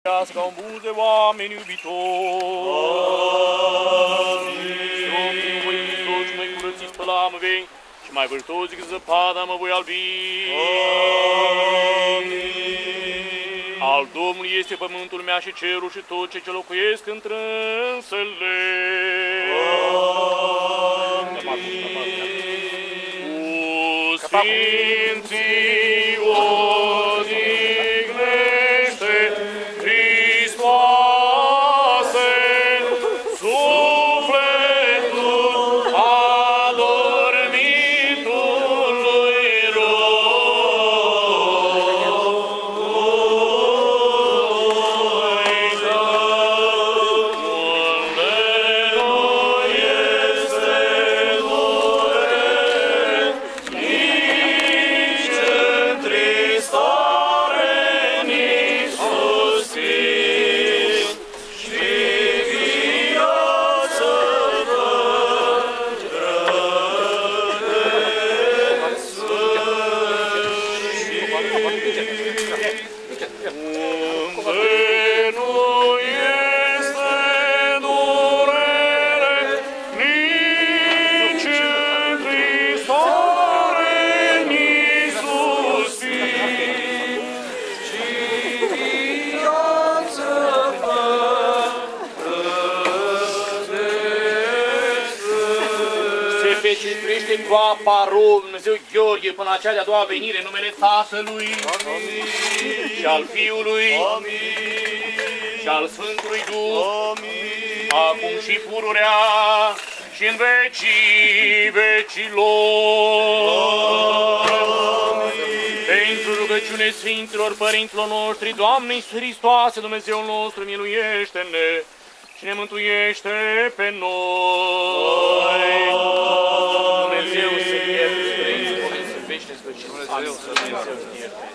Ca un buze oameni iubitori. Amin. Voi Hristos, mai curățiți pe lame și mai vârtozi decât zăpada mă voi albi. Amin. Al Domnului este pământul meu și cerul și tot ce locuiesc întrânsele. Cu Sfinții odihnește Hristoase, sufletul adormitului roi. Unde nu este durere, nici întristare, nici suspin, și viață unde nu este durere, nici întristare, nici suspin, și viață se pecetuiește cu apa rog Dumnezeu Gheorghe până la cea de-a doua venire în numele Tatălui. Amin. Și al Fiului. Amin. Și al Sfântului Duh. Amin. Acum și pururea și în vecii vecilor. Amin. Pentru rugăciune Sfinților Părinților noștri, Doamne Iisus Hristoase, Dumnezeul nostru, miluiește-ne și ne mântuiește pe noi. Dumnezeu să ierte, Părinții, să vește, să Dumnezeu să ierte.